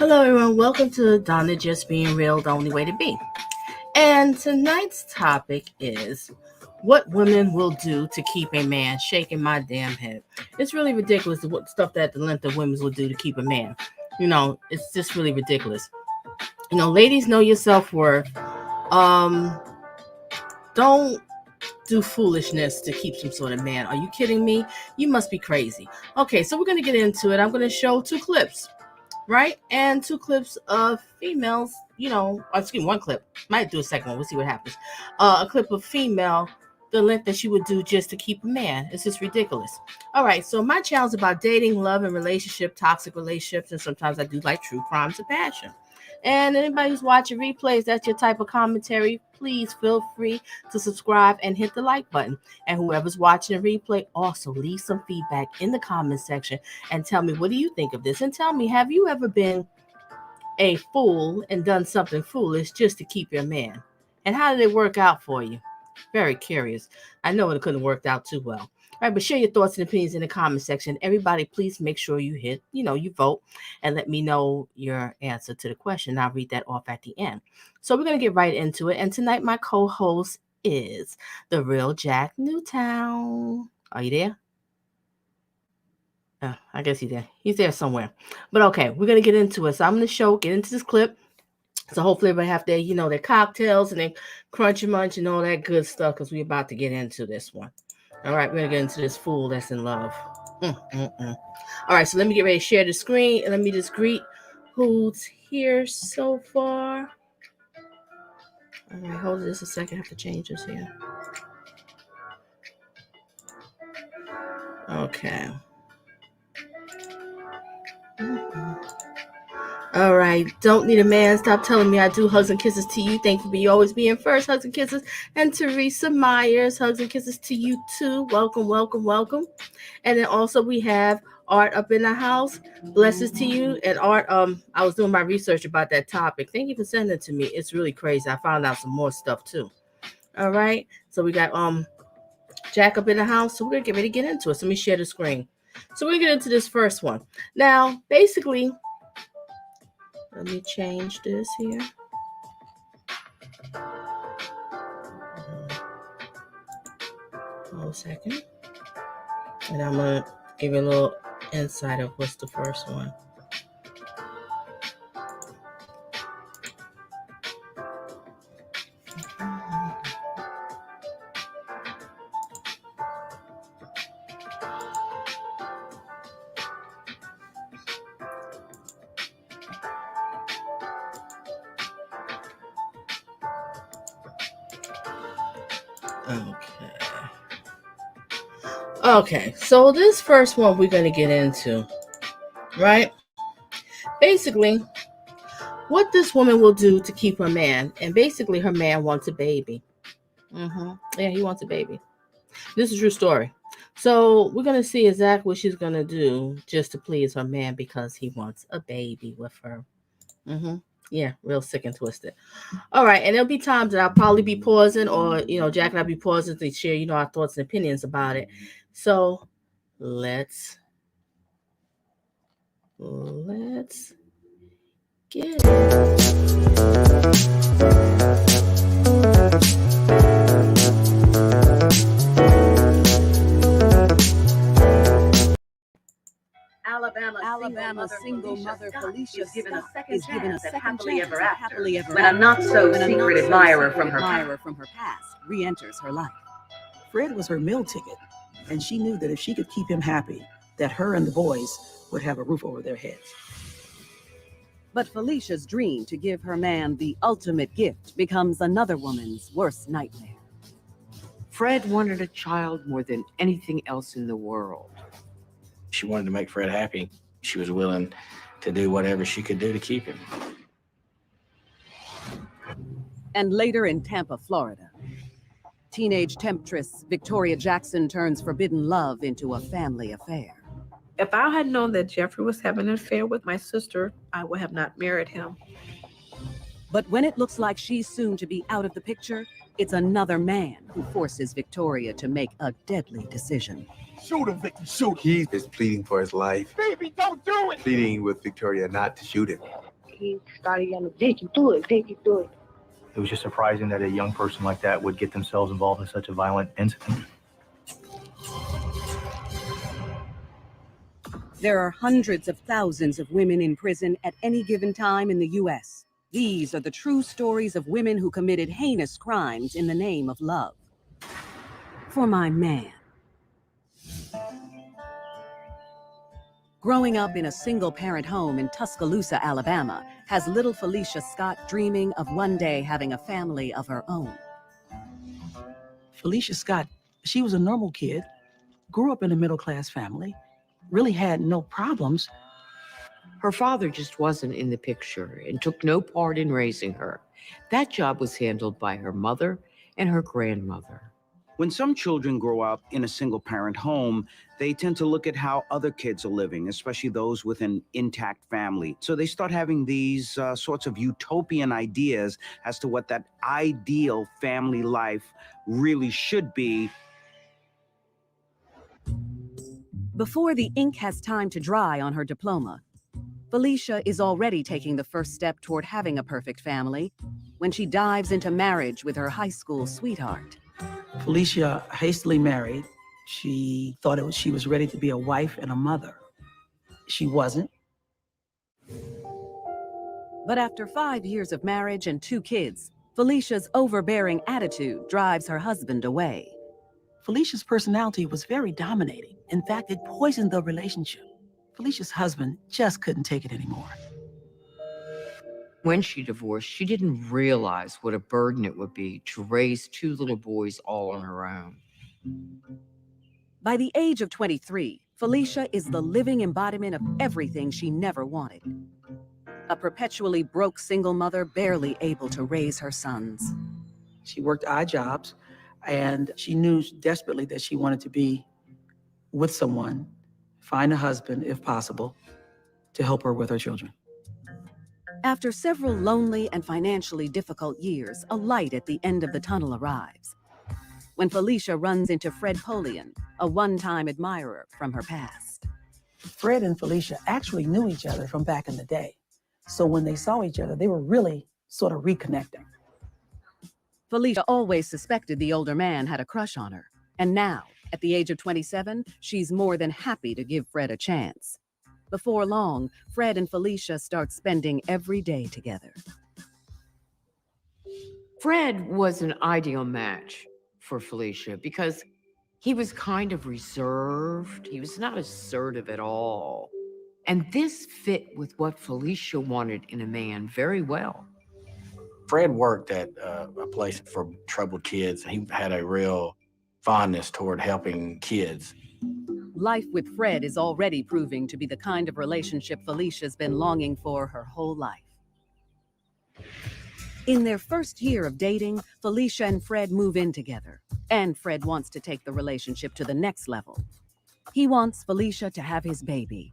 Hello, everyone. Welcome to Donna Just Being Real, the only way to be. And tonight's topic is what women will do to keep a man. Shaking my damn head. It's really ridiculous what stuff that the length of women will do to keep a man. It's just really ridiculous. Ladies, know your self worth. Don't do foolishness to keep some sort of man. Are you kidding me? You must be crazy. Okay, so we're gonna get into it. I'm gonna show two clips, right? And two clips of females, excuse me, one clip. Might do a second one. We'll see what happens. A clip of female, the length that she would do just to keep a man. It's just ridiculous. All right, so my channel is about dating, love, and relationship, toxic relationships, and sometimes I do like true crimes of passion. And anybody who's watching replays, that's your type of commentary, please feel free to subscribe and hit the like button. And whoever's watching a replay, also leave some feedback in the comment section and tell me, what do you think of this? And tell me, have you ever been a fool and done something foolish just to keep your man? And how did it work out for you? Very curious. I know it couldn't have worked out too well. All right, but share your thoughts and opinions in the comment section. Everybody, please make sure you hit, you vote and let me know your answer to the question. I'll read that off at the end. So we're going to get right into it. And tonight, my co-host is the real Jack Newtown. Are you there? I guess he's there. He's there somewhere. But okay, we're going to get into it. So I'm going to get into this clip. So hopefully everybody have their, their cocktails and their crunchy munch and all that good stuff because we're about to get into this one. All right, we're going to get into this fool that's in love. All right, so let me get ready to share the screen. And let me just greet who's here so far. All right, hold this a second. I have to change this here. Okay. All right. Don't need a man. Stop telling me I do. Hugs and kisses to you. Thank you for always being first. Hugs and kisses. And Teresa Myers. Hugs and kisses to you too. Welcome, welcome, welcome. And then also we have Art up in the house. Blessings to you. And Art, I was doing my research about that topic. Thank you for sending it to me. It's really crazy. I found out some more stuff too. All right. So we got Jack up in the house. So we're gonna get ready to get into it. So let me share the screen. So we're gonna get into this first one. Now, basically, let me change this here. Hold a second. And I'm going to give you a little insight of what's the first one. Okay, so this first one we're going to get into, right? Basically, what this woman will do to keep her man, and basically her man wants a baby. Yeah, he wants a baby. This is a true story. So we're going to see exactly what she's going to do just to please her man because he wants a baby with her. Yeah, real sick and twisted. All right, and there'll be times that I'll probably be pausing or, Jack and I'll be pausing to share, our thoughts and opinions about it. So let's get it. Alabama single mother Felicia is given a second chance at happily ever after when a not-so-secret admirer from her past re-enters her life. Fred was her meal ticket, and she knew that if she could keep him happy, that her and the boys would have a roof over their heads. But Felicia's dream to give her man the ultimate gift becomes another woman's worst nightmare. Fred wanted a child more than anything else in the world. She wanted to make Fred happy. She was willing to do whatever she could do to keep him. And later in Tampa, Florida, teenage temptress Victoria Jackson turns forbidden love into a family affair. If I had known that Jeffrey was having an affair with my sister, I would have not married him. But when it looks like she's soon to be out of the picture, it's another man who forces Victoria to make a deadly decision. Shoot him, Vicky, shoot him. He is pleading for his life. Baby, don't do it. Pleading with Victoria not to shoot him. he started yelling, they can do it, they can do it. It was just surprising that a young person like that would get themselves involved in such a violent incident. There are hundreds of thousands of women in prison at any given time in the U.S. These are the true stories of women who committed heinous crimes in the name of love. For my man. Growing up in a single-parent home in Tuscaloosa, Alabama, has little Felicia Scott dreaming of one day having a family of her own. Felicia Scott, she was a normal kid, grew up in a middle-class family, really had no problems. Her father just wasn't in the picture and took no part in raising her. That job was handled by her mother and her grandmother. When some children grow up in a single-parent home, they tend to look at how other kids are living, especially those with an intact family. So they start having these sorts of utopian ideas as to what that ideal family life really should be. Before the ink has time to dry on her diploma, Felicia is already taking the first step toward having a perfect family when she dives into marriage with her high school sweetheart. Felicia hastily married. She thought she was ready to be a wife and a mother. She wasn't. But after 5 years of marriage and 2 kids, Felicia's overbearing attitude drives her husband away. Felicia's personality was very dominating. In fact, it poisoned the relationship. Felicia's husband just couldn't take it anymore. When she divorced, she didn't realize what a burden it would be to raise 2 little boys all on her own. By the age of 23, Felicia is the living embodiment of everything she never wanted. A perpetually broke single mother barely able to raise her sons. She worked odd jobs, and she knew desperately that she wanted to be with someone, find a husband if possible, to help her with her children. After several lonely and financially difficult years, a light at the end of the tunnel arrives. When Felicia runs into Fred Polian, a one-time admirer from her past. Fred and Felicia actually knew each other from back in the day. So when they saw each other, they were really sort of reconnecting. Felicia always suspected the older man had a crush on her. And now, at the age of 27, she's more than happy to give Fred a chance. Before long, Fred and Felicia start spending every day together. Fred was an ideal match for Felicia because he was kind of reserved. He was not assertive at all. And this fit with what Felicia wanted in a man very well. Fred worked at a place for troubled kids. He had a real fondness toward helping kids. Life with Fred is already proving to be the kind of relationship Felicia's been longing for her whole life. In their first year of dating, Felicia and Fred move in together, and Fred wants to take the relationship to the next level. He wants Felicia to have his baby.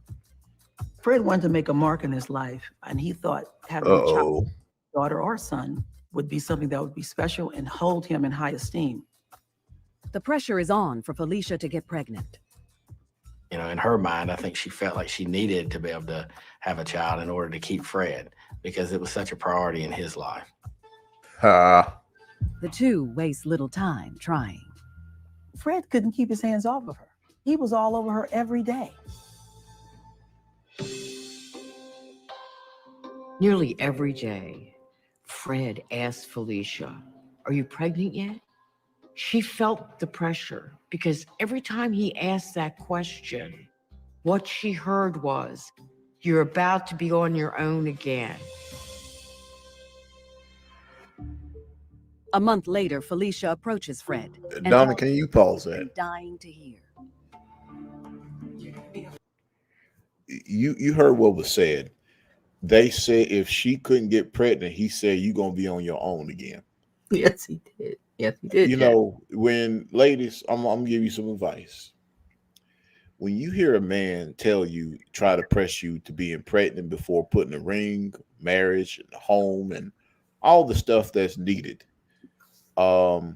Fred wanted to make a mark in his life, and he thought having a child, daughter or son, would be something that would be special and hold him in high esteem. The pressure is on for Felicia to get pregnant. You know, in her mind, I think she felt like she needed to be able to have a child in order to keep Fred, because it was such a priority in his life. The two waste little time trying. Fred couldn't keep his hands off of her. He was all over her every day. Nearly every day, Fred asked Felicia, "Are you pregnant yet?" She felt the pressure because every time he asked that question, what she heard was, "You're about to be on your own again." A month later, Felicia approaches Fred. Donna, can you pause that? Dying to hear. You heard what was said. They said if she couldn't get pregnant, he said, "You're going to be on your own again." Yes, he did. Yes, he did. You know, when ladies, I'm going to give you some advice. When you hear a man tell you, try to press you to being pregnant before putting a ring, marriage, and home, and all the stuff that's needed, I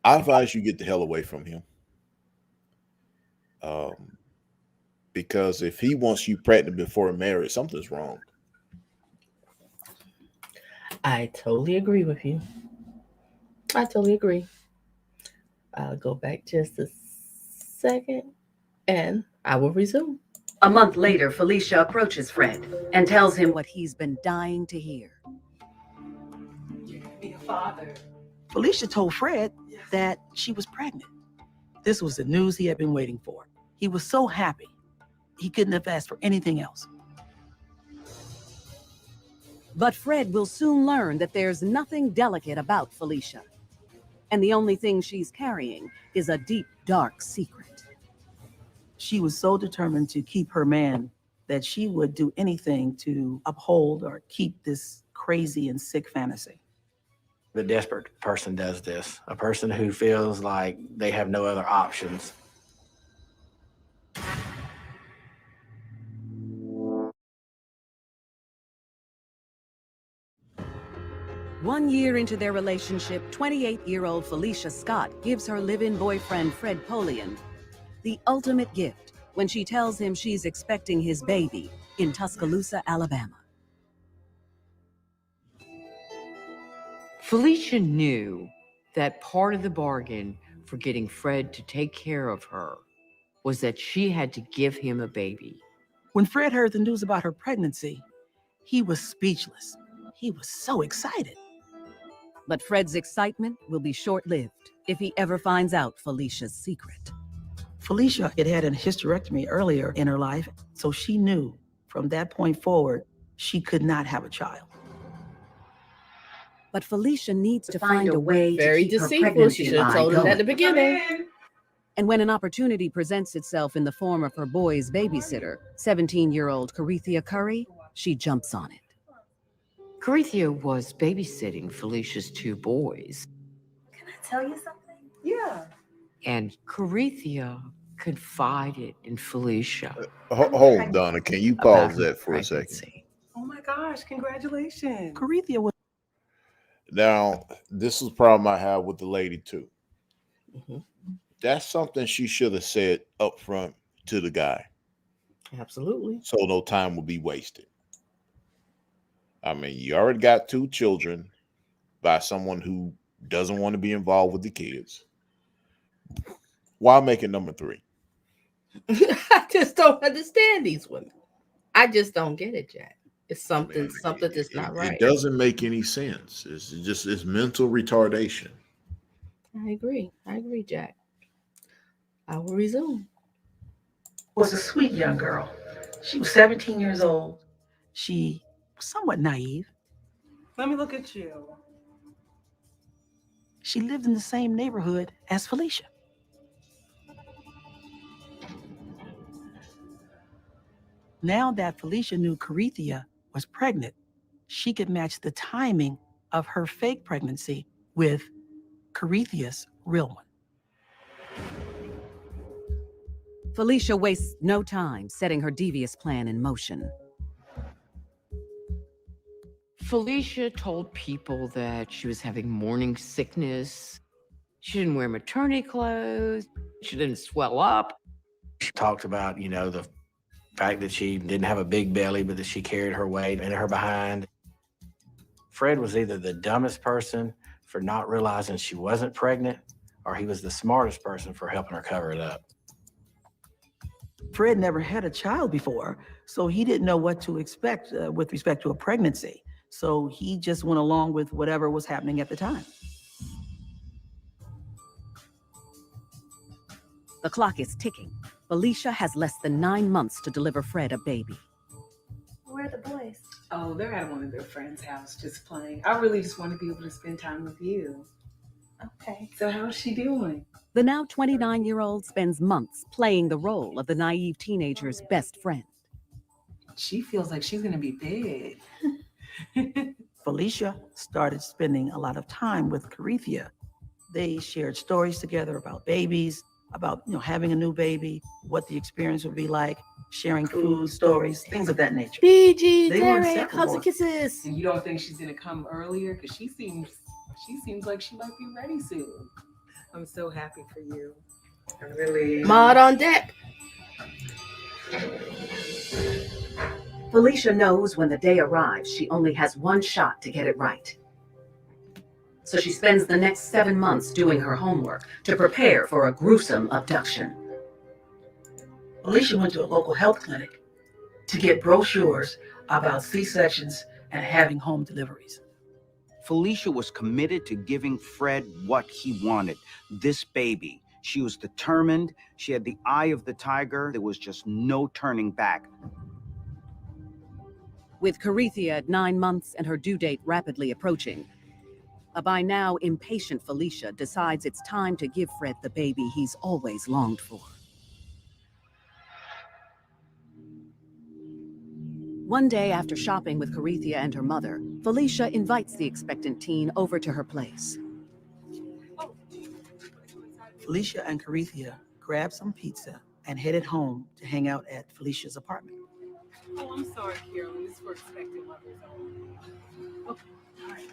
advise you get the hell away from him. Because if he wants you pregnant before marriage, something's wrong. I totally agree with you. I totally agree. I'll go back just a second and I will resume. A month later, Felicia approaches Fred and tells him what he's been dying to hear. You're going to be a father. Felicia told Fred that she was pregnant. This was the news he had been waiting for. He was so happy. He couldn't have asked for anything else. But Fred will soon learn that there's nothing delicate about Felicia. And the only thing she's carrying is a deep, dark secret. She was so determined to keep her man that she would do anything to uphold or keep this crazy and sick fantasy. The desperate person does this, a person who feels like they have no other options. One year into their relationship, 28-year-old Felicia Scott gives her live-in boyfriend Fred Polian the ultimate gift when she tells him she's expecting his baby in Tuscaloosa, Alabama. Felicia knew that part of the bargain for getting Fred to take care of her was that she had to give him a baby. When Fred heard the news about her pregnancy, he was speechless. He was so excited. But Fred's excitement will be short-lived if he ever finds out Felicia's secret. Felicia had had a hysterectomy earlier in her life, so she knew from that point forward, she could not have a child. But Felicia needs to find a way Very to keep her deceitful. pregnancy She should have lie told him that at the going. beginning. And when an opportunity presents itself in the form of her boy's babysitter, 17-year-old Corethia Curry, she jumps on it. Corethia was babysitting Felicia's two boys. Can I tell you something? Yeah. And Corethia confided in Felicia. Hold, Donna. Can you pause that for a second? Oh my gosh, congratulations. Corethia was. Now, this is a problem I have with the lady too. Mhm. That's something she should have said up front to the guy, Absolutely. so no time will be wasted. I mean, you already got 2 children by someone who doesn't want to be involved with the kids. Why make it number 3? I just don't understand these women. I just don't get it, Jack. It's something that's not right. It doesn't make any sense. It's mental retardation. I agree, Jack. I will resume. Was a sweet young girl. She was 17 years old. She was somewhat naive. Let me look at you. She lived in the same neighborhood as Felicia. Now that Felicia knew Corethia was pregnant, she could match the timing of her fake pregnancy with Corethia's real one. Felicia wastes no time setting her devious plan in motion. Felicia told people that she was having morning sickness. She didn't wear maternity clothes. She didn't swell up. She talked about, the fact that she didn't have a big belly, but that she carried her weight in her behind. Fred was either the dumbest person for not realizing she wasn't pregnant, or he was the smartest person for helping her cover it up. Fred never had a child before, so he didn't know what to expect with respect to a pregnancy. So he just went along with whatever was happening at the time. The clock is ticking. Felicia has less than 9 months to deliver Fred a baby. Where are the boys? Oh, they're at one of their friends' house just playing. I really just want to be able to spend time with you. Okay. So how's she doing? The now 29-year-old spends months playing the role of the naive teenager's best friend. She feels like she's going to be big. Felicia started spending a lot of time with Corethia. They shared stories together about babies, about having a new baby, what the experience would be like, sharing food stories, things of that nature. BG, They were Derek, inseparable. hugs and kisses. And you don't think she's going to come earlier? Because she seems like she might be ready soon. I'm so happy for you. I really am. Mod on deck. Felicia knows when the day arrives, she only has one shot to get it right. So she spends the next 7 months doing her homework to prepare for a gruesome abduction. Felicia went to a local health clinic to get brochures about C-sections and having home deliveries. Felicia was committed to giving Fred what he wanted, this baby. She was determined. She had the eye of the tiger. There was just no turning back. With Carithia at 9 months and her due date rapidly approaching, a by now impatient Felicia decides it's time to give Fred the baby he's always longed for. One day after shopping with Carithia and her mother, Felicia invites the expectant teen over to her place. Felicia and Carithia grabbed some pizza and headed home to hang out at Felicia's apartment. Oh, I'm sorry, Carolyn. This is for expected mothers only. Okay. All right.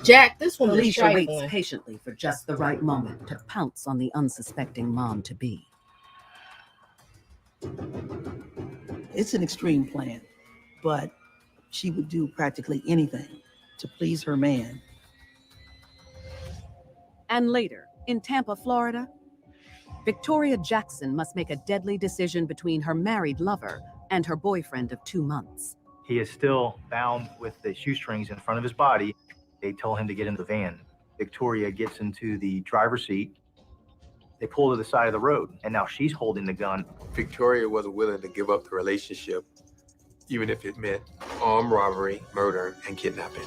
Jack, this one is Felicia waits trifling. patiently for just the right moment to pounce on the unsuspecting mom-to-be. It's an extreme plan, but she would do practically anything to please her man. And later, in Tampa, Florida, Victoria Jackson must make a deadly decision between her married lover and her boyfriend of 2 months. He is still bound with the shoestrings in front of his body. They tell him to get in the van. Victoria gets into the driver's seat. They pull to the side of the road, and now she's holding the gun. Victoria wasn't willing to give up the relationship, even if it meant armed robbery, murder, and kidnapping.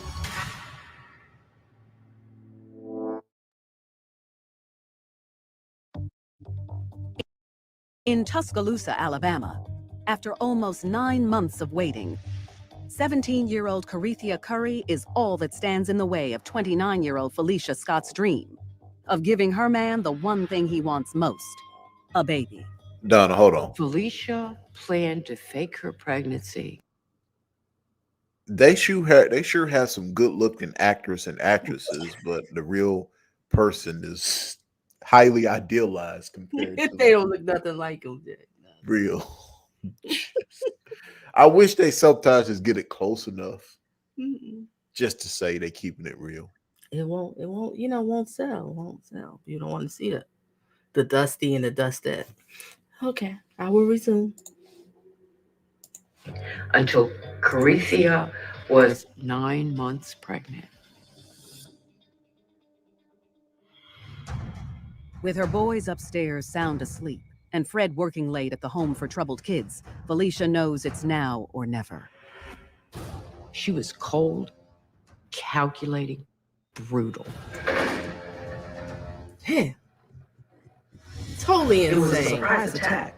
In Tuscaloosa, Alabama, after almost 9 months of waiting, 17-year-old Carithia Curry is all that stands in the way of 29-year-old Felicia Scott's dream of giving her man the one thing he wants most, a baby. Donna, hold on. Felicia planned to fake her pregnancy. They sure have some good-looking actors and actresses, but the real person is highly idealized compared to They don't look nothing like him, Jack. real. I wish they sometimes just get it close enough just to say they keeping it real. It won't, won't sell. Won't sell. You don't want to see it. The dusty and the dusted. Okay, I will resume. Until Carithia was 9 months pregnant. With her boys upstairs sound asleep and Fred working late at the home for troubled kids, Felicia knows it's now or never. She was cold, calculating, brutal. Yeah. Totally It was a insane. surprise attack.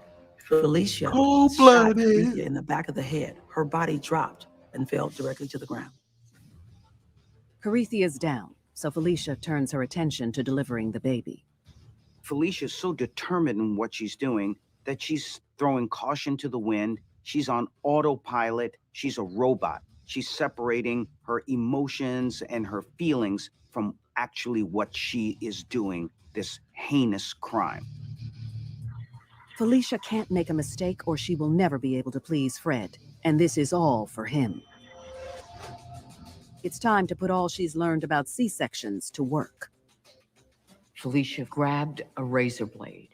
Felicia shot Cold-blooded. Carithia in the back of the head. Her body dropped and fell directly to the ground. Carithia's down, so Felicia turns her attention to delivering the baby. Felicia's so determined in what she's doing that she's throwing caution to the wind. She's on autopilot. She's a robot. She's separating her emotions and her feelings from actually what she is doing, this heinous crime. Felicia can't make a mistake or she will never be able to please Fred, and this is all for him. It's time to put all she's learned about C-sections to work. Felicia grabbed a razor blade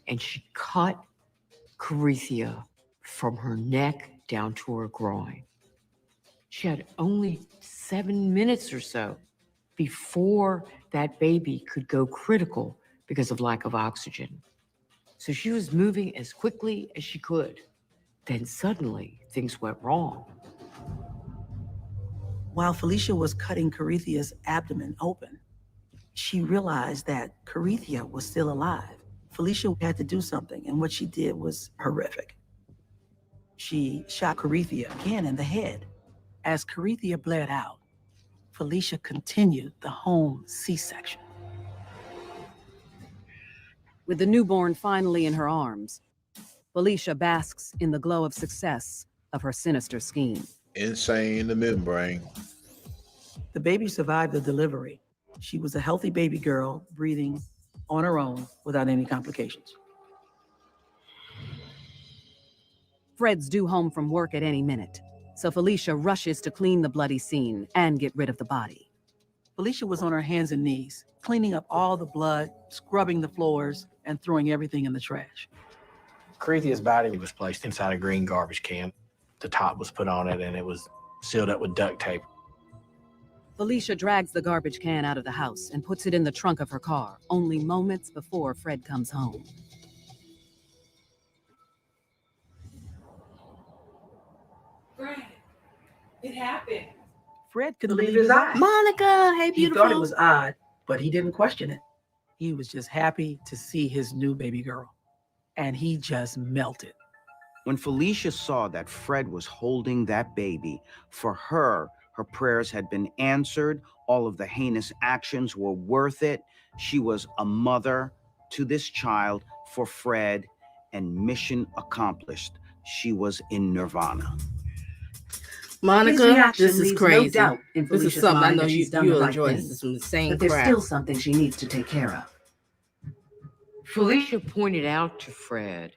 and she cut Carithia from her neck down to her groin. She had only 7 minutes or so before that baby could go critical because of lack of oxygen. So she was moving as quickly as she could. Then suddenly things went wrong. While Felicia was cutting Carithia's abdomen open, she realized that Carithia was still alive. Felicia had to do something, and what she did was horrific. She shot Carithia again in the head. As Carithia bled out, Felicia continued the home C-section. With the newborn finally in her arms, Felicia basks in the glow of success of her sinister scheme. Insane in the membrane. The baby survived the delivery. She was a healthy baby girl, breathing on her own without any complications. Fred's due home from work at any minute, so Felicia rushes to clean the bloody scene and get rid of the body. Felicia was on her hands and knees, cleaning up all the blood, scrubbing the floors, and throwing everything in the trash. Corethia's body was placed inside a green garbage can. The top was put on it, and it was sealed up with duct tape. Felicia drags the garbage can out of the house and puts it in the trunk of her car, only moments before Fred comes home. Fred, it happened. Fred couldn't believe his eyes. Monica, hey, He beautiful. thought it was odd, but he didn't question it. He was just happy to see his new baby girl, and he just melted. When Felicia saw that Fred was holding that baby, for her, her prayers had been answered. All of the heinous actions were worth it. She was a mother to this child for Fred, and mission accomplished. She was in nirvana. Monica, this is crazy. No doubt in This is Felicia's something I mind know that you, she's done you'll the right enjoy. thing. This is some insane But there's crap. still something she needs to take care of. Felicia pointed out to Fred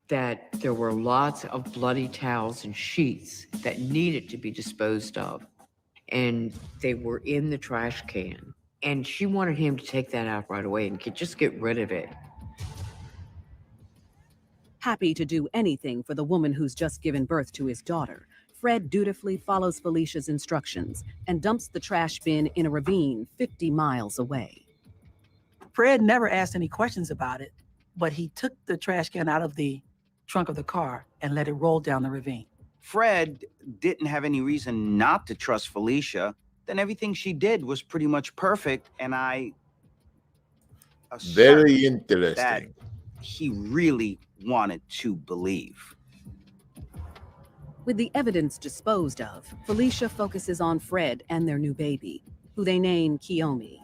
that there were lots of bloody towels and sheets that needed to be disposed of, and they were in the trash can. And she wanted him to take that out right away and just get rid of it. Happy to do anything for the woman who's just given birth to his daughter, Fred dutifully follows Felicia's instructions and dumps the trash bin in a ravine 50 miles away. Fred never asked any questions about it, but he took the trash can out of the trunk of the car and let it roll down the ravine. Fred didn't have any reason not to trust Felicia. Then everything she did was pretty much perfect, and I Very that interesting. he really wanted to believe. With the evidence disposed of, Felicia focuses on Fred and their new baby, who they name Kiyomi.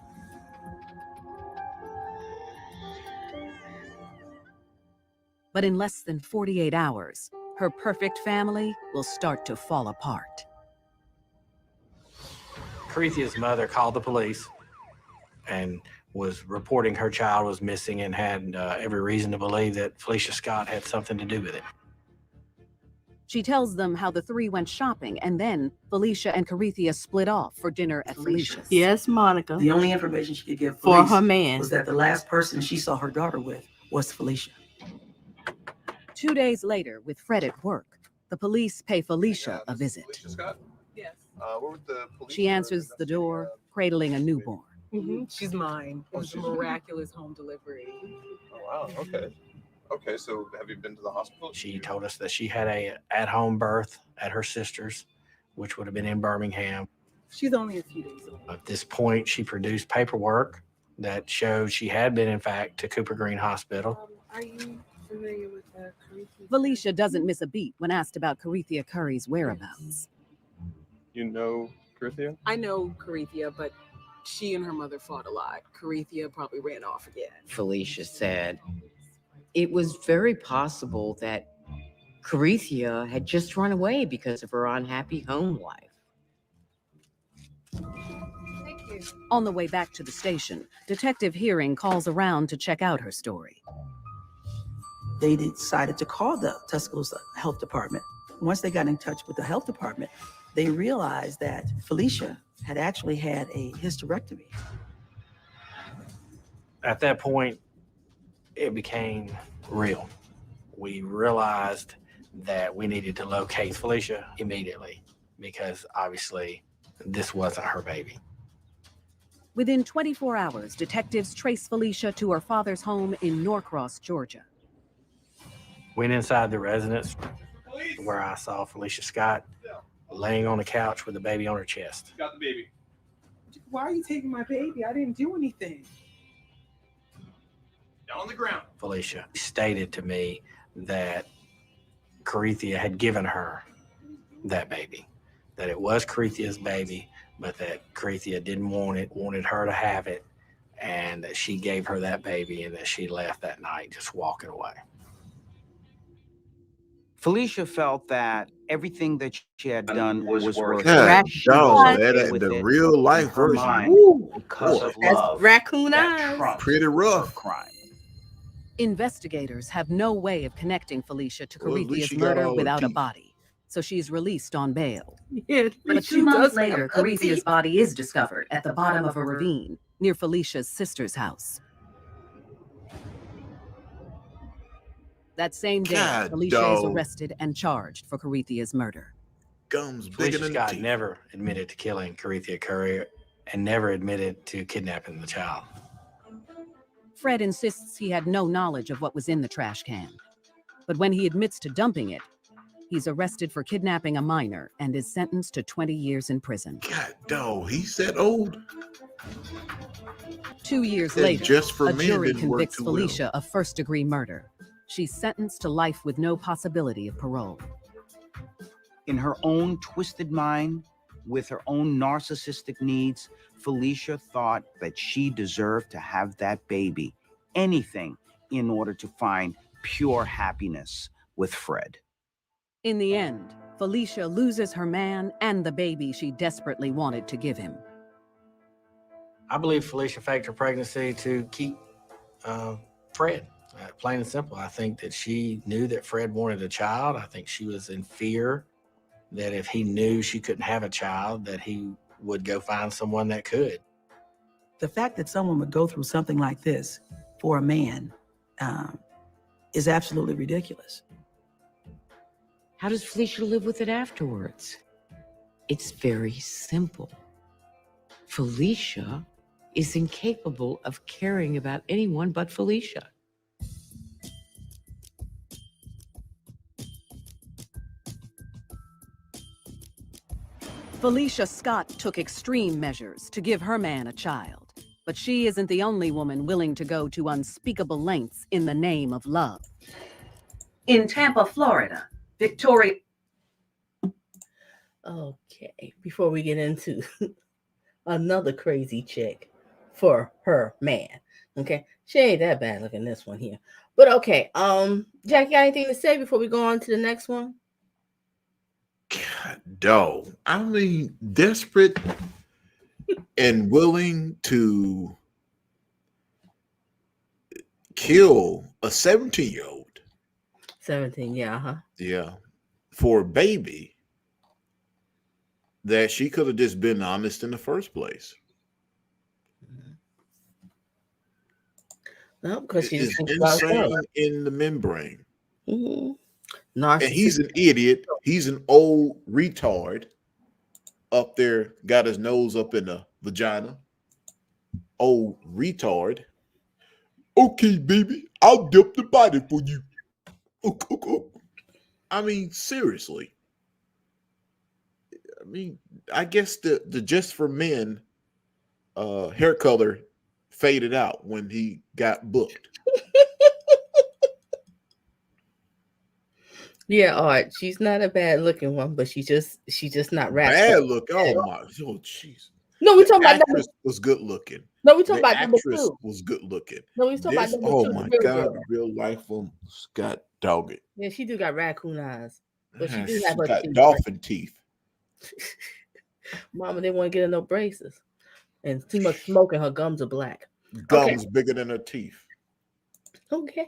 But in less than 48 hours, her perfect family will start to fall apart. Corethia's mother called the police and was reporting her child was missing and had every reason to believe that Felicia Scott had something to do with it. She tells them how the three went shopping, and then Felicia and Corethia split off for dinner at Felicia's. Yes, Monica. The only information she could give For police her man. was that the last person she saw her daughter with was Felicia. 2 days later, with Fred at work, the police pay Felicia a visit. Yes. What would the police She answers the door, cradling a newborn. She's mine. It was a miraculous home delivery. Oh, wow. Okay. Okay, so have you been to the hospital? She told us that she had a at-home birth at her sister's, which would have been in Birmingham. She's only a few days old. At this point, she produced paperwork that showed she had been, in fact, to Cooper Green Hospital. Are you familiar with Corethia? Felicia doesn't miss a beat when asked about Corethia Curry's whereabouts. You know Corethiya? I know Corethia, but she and her mother fought a lot. Corethia probably ran off again. Felicia said it was very possible that Corethia had just run away because of her unhappy home life. Thank you. On the way back to the station, Detective Hearing calls around to check out her story. They decided to call the Tuscaloosa Health Department. Once they got in touch with the health department, they realized that Felicia had actually had a hysterectomy. At that point, it became real. We realized that we needed to locate Felicia immediately because obviously this wasn't her baby. Within 24 hours, detectives trace Felicia to her father's home in Norcross, Georgia. Went inside the residence where I saw Felicia Scott laying on the couch with the baby on her chest. Got the baby. Why are you taking my baby? I didn't do anything. Down on the ground. Felicia stated to me that Corethia had given her that baby, that it was Corethia's baby, but that Corethia didn't want it, wanted her to have it, and that she gave her that baby and that she left that night just walking away. Felicia felt that everything that she had done was worth God, it. She dog, was that okay ain't with the it real life in her version. mind Woo, because boy. of That's love raccoon that eyes. trumped Pretty her rough. crime. Investigators have no way of connecting Felicia to Well, at least Carithia's she got murder all her without a teeth. body, so she's released on bail. Yeah, But 2 months later, Carithia's body is discovered at the bottom of a ravine near Felicia's sister's house. That same day, God, Felicia is dog. arrested and charged for Carithia's murder. Gums bigger Felicia than the Scott teeth. never admitted to killing Carithia Curry and never admitted to kidnapping the child. Fred insists he had no knowledge of what was in the trash can. But when he admits to dumping it, he's arrested for kidnapping a minor and is sentenced to 20 years in prison. God, dog, he's that old. 2 years That later, Just for a Men jury didn't work convicts too well. Felicia of first-degree murder. She's sentenced to life with no possibility of parole. In her own twisted mind, with her own narcissistic needs, Felicia thought that she deserved to have that baby, anything in order to find pure happiness with Fred. In the end, Felicia loses her man and the baby she desperately wanted to give him. I believe Felicia faked her pregnancy to keep Fred. Plain and simple. I think that she knew that Fred wanted a child. I think she was in fear that if he knew she couldn't have a child, that he would go find someone that could. The fact that someone would go through something like this for a man is absolutely ridiculous. How does Felicia live with it afterwards? It's very simple. Felicia is incapable of caring about anyone but Felicia. Felicia Scott took extreme measures to give her man a child, but she isn't the only woman willing to go to unspeakable lengths in the name of love. In Tampa, Florida, Victoria... Okay, before we get into another crazy chick for her man. Okay, she ain't that bad looking, this one here. But okay, Jackie, got anything to say before we go on to the next one? God, dog. I mean, desperate and willing to kill a 17-year-old. 17, yeah, huh? Yeah. For a baby that she could have just been honest in the first place. No, because she's insane in the membrane. Mm-hmm. And he's an idiot. He's an old retard up there, got his nose up in the vagina. Old retard. Okay, baby, I'll dump the body for you. I mean, seriously. I mean, I guess the Just for Men hair color faded out when he got booked. Yeah, Art. She's not a bad looking one, but she's just not rap. Bad look. Oh my. Oh jeez. No, we're talking about actress was good looking. No, we're talking about actress number 2. was good looking. No, we're talking about number 2. Oh my God, real life one got dogged. Yeah, she do got raccoon eyes, but she do She have her got teeth, dolphin teeth. Mama didn't want to get her no braces, and too much smoking. Her gums are black. Gums bigger than her teeth. Okay,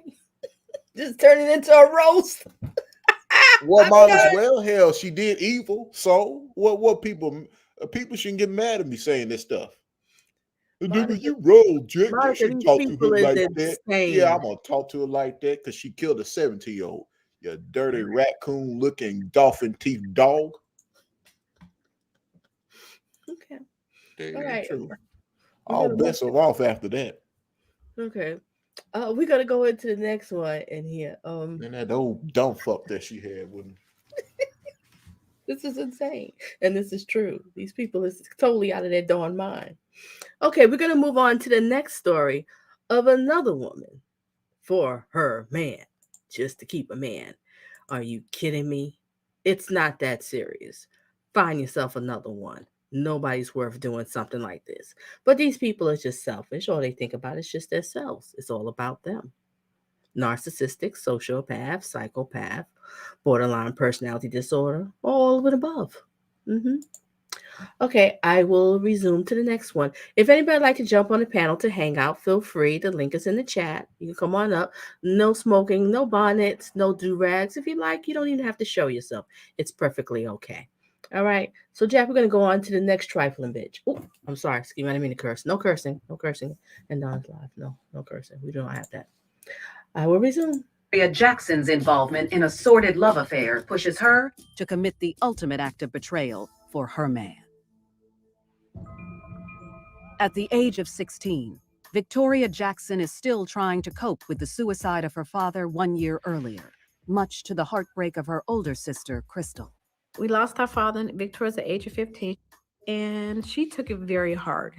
just turn it into a roast. Well, might as well. Hell, she did evil. So what people shouldn't get mad at me saying this stuff. You roll, Jack. You shouldn't talk to her like that. Yeah, I'm gonna talk to her like that because she killed a 17-year-old. You dirty raccoon looking dolphin teeth dog. Okay. All right. True. All bets are off after that. Okay. We gotta go into the next one in here. And that old dumb fuck that she had with him. This is insane. And this is true. These people is totally out of their darn mind. Okay, we're gonna move on to the next story of another woman for her man, just to keep a man. Are you kidding me? It's not that serious. Find yourself another one. Nobody's worth doing something like this. But these people are just selfish. All they think about is just themselves. It's all about them. Narcissistic, sociopath, psychopath, borderline personality disorder, all of it above. Okay, I will resume to the next one. If anybody would like to jump on the panel to hang out, feel free. The link is in the chat. You can come on up. No smoking, no bonnets, no do-rags. If you like, you don't even have to show yourself. It's perfectly okay. All right. So, Jack, we're going to go on to the next trifling bitch. Oh, I'm sorry. Excuse me. I didn't mean to curse. No cursing. No cursing. And Don's live. No, no cursing. We don't have that. I will resume. Victoria Jackson's involvement in a sordid love affair pushes her to commit the ultimate act of betrayal for her man. At the age of 16, Victoria Jackson is still trying to cope with the suicide of her father 1 year earlier, much to the heartbreak of her older sister, Crystal. We lost our father, Victoria, at the age of 15, and she took it very hard.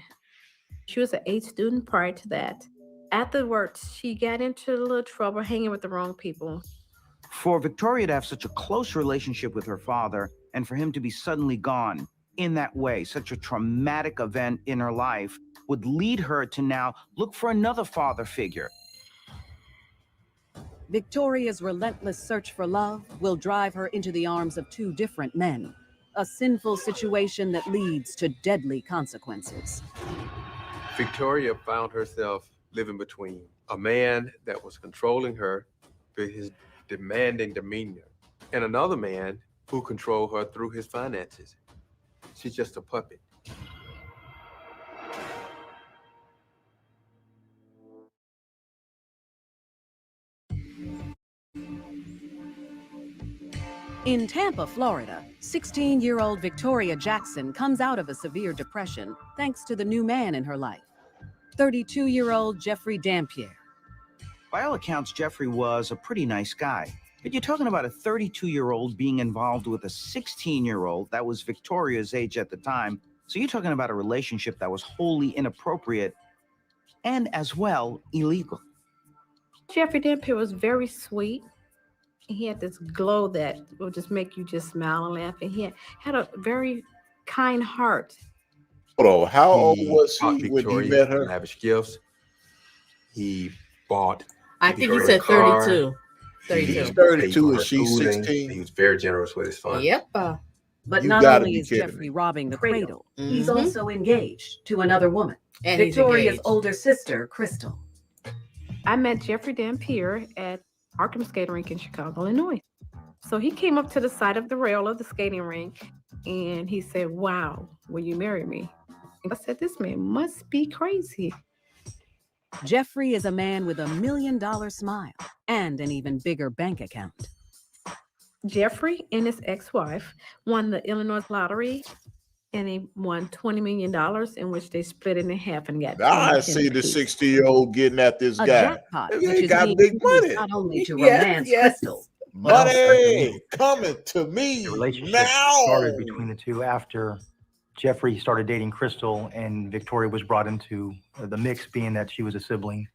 She was an 8 student prior to that. Afterwards, she got into a little trouble hanging with the wrong people. For Victoria to have such a close relationship with her father and for him to be suddenly gone in that way, such a traumatic event in her life, would lead her to now look for another father figure. Victoria's relentless search for love will drive her into the arms of 2 different men, a sinful situation that leads to deadly consequences. Victoria found herself living between a man that was controlling her with his demanding demeanor and another man who controlled her through his finances. She's just a puppet. In Tampa, Florida, 16-year-old Victoria Jackson comes out of a severe depression thanks to the new man in her life, 32-year-old Jeffrey Dampier. By all accounts, Jeffrey was a pretty nice guy. But you're talking about a 32-year-old being involved with a 16-year-old that was Victoria's age at the time. So you're talking about a relationship that was wholly inappropriate and as well illegal. Jeffrey Dampier was very sweet. He had this glow that would just make you just smile and laugh. And he had a very kind heart. Hold on, how old was bought he when Victoria you met her? lavish gifts. He bought. I think he Victoria said a car. 32. He's 32. 32 and Her she's schooling. 16. He was very generous with his funds. Yep. But You not gotta only be is kidding Jeffrey me. robbing the cradle, he's Mhm. also engaged to another woman, And he's Victoria's engaged. older sister, Crystal. I met Jeffrey Dampier at Arkham skating rink in Chicago, Illinois. So he came up to the side of the rail of the skating rink and he said, "Wow, will you marry me?" And I said, "This man must be crazy." Jeffrey is a man with $1 million smile and an even bigger bank account. Jeffrey and his ex-wife won the Illinois lottery and he won $20 million, in which they split it in half and got Now I 20 see the apiece. 60-year-old getting at this A guy. jackpot, which They is got being big used money. not only to Yes, romance yes. Crystal, but also Money coming to The me relationship now. started between the two after Jeffrey started dating Crystal and Victoria was brought into the mix, being that she was a sibling.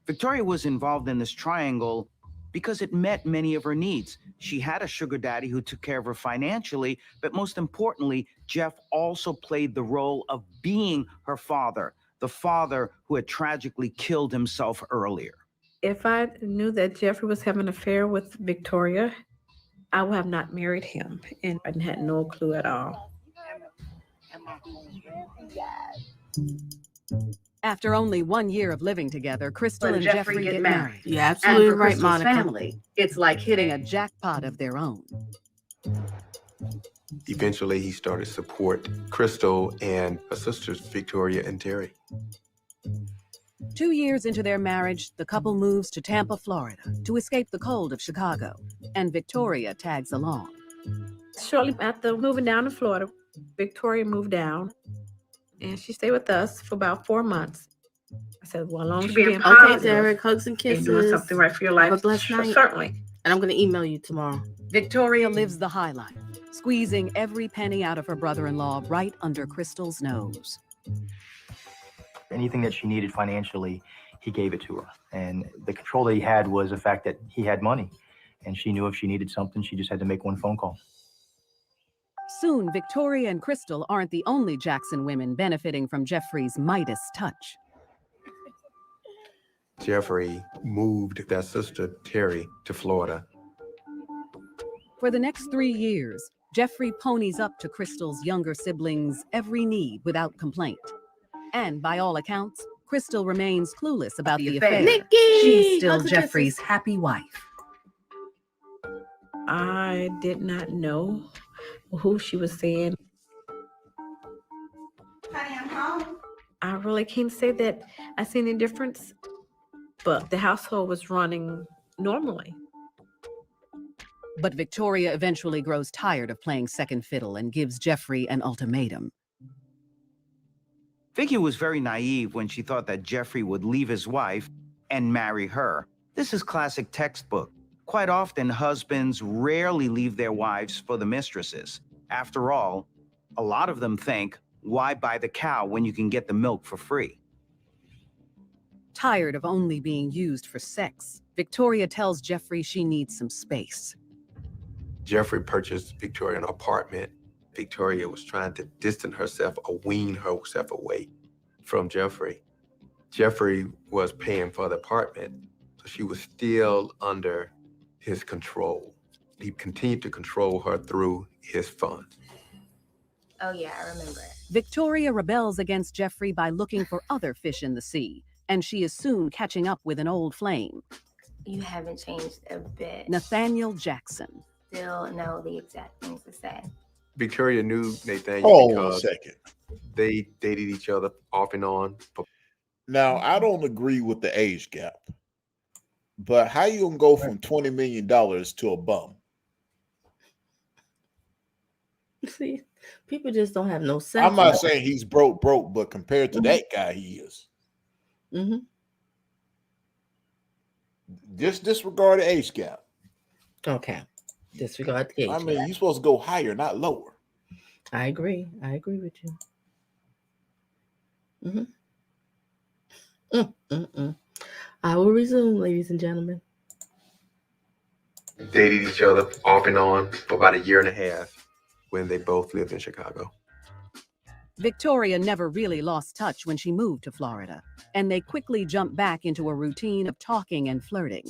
Victoria was involved in this triangle because it met many of her needs. She had a sugar daddy who took care of her financially, but most importantly, Jeff also played the role of being her father, the father who had tragically killed himself earlier. If I knew that Jeffrey was having an affair with Victoria, I would have not married him, and I had no clue at all. after only 1 year of living together, Crystal and Jeffrey get married. You're And absolutely for right, Crystal's Monica. family, it's like hitting a jackpot of their own. Eventually, he started to support Crystal and her sisters, Victoria and Terry. 2 years into their marriage, the couple moves to Tampa, Florida, to escape the cold of Chicago, and Victoria tags along. Shortly after moving down to Florida, Victoria moved down, and she stayed with us for about 4 months. I said, well, as long as She's you're being being Okay, positive Derek, hugs and and kisses. doing something right for your life, Have a blessed night. certainly. And I'm going to email you tomorrow. Victoria lives the high life, squeezing every penny out of her brother-in-law right under Crystal's nose. Anything that she needed financially, he gave it to her. And the control that he had was the fact that he had money. And she knew if she needed something, she just had to make one phone call. Soon, Victoria and Crystal aren't the only Jackson women benefiting from Jeffrey's Midas touch. Jeffrey moved their sister, Terry, to Florida. For the next 3 years, Jeffrey ponies up to Crystal's younger siblings' every need without complaint. And by all accounts, Crystal remains clueless about the affair. Nikki! She's still Hugs and Jeffrey's kisses. happy wife. I did not know who she was seeing. Honey, I'm home. I really can't say that I seen any difference, but the household was running normally. But Victoria eventually grows tired of playing second fiddle and gives Jeffrey an ultimatum. Vicky was very naive when she thought that Jeffrey would leave his wife and marry her. This is classic textbook. Quite often, husbands rarely leave their wives for the mistresses. After all, a lot of them think, why buy the cow when you can get the milk for free? Tired of only being used for sex, Victoria tells Jeffrey she needs some space. Jeffrey purchased Victoria an apartment. Victoria was trying to distance herself or wean herself away from Jeffrey. Jeffrey was paying for the apartment, so she was still under his control. He continued to control her through his funds. Oh yeah, I remember it. Victoria rebels against Jeffrey by looking for other fish in the sea, and she is soon catching up with an old flame. You haven't changed a bit. Nathaniel Jackson. Still know the exact things to say. Victoria knew Nathaniel Hold on a because second. they dated each other off and on. Now, I don't agree with the age gap, but how you gonna go from $20 million to a bum? See, people just don't have no sense. I'm not saying he's broke, but compared to that guy, he is. Mm-hmm. Just disregard the age gap. Okay. Disregard the age I mean, gap. you're supposed to go higher, not lower. I agree. I agree with you. I will resume, ladies and gentlemen. Dated each other off and on for about a year and a half when they both lived in Chicago. Victoria never really lost touch when she moved to Florida, and they quickly jumped back into a routine of talking and flirting.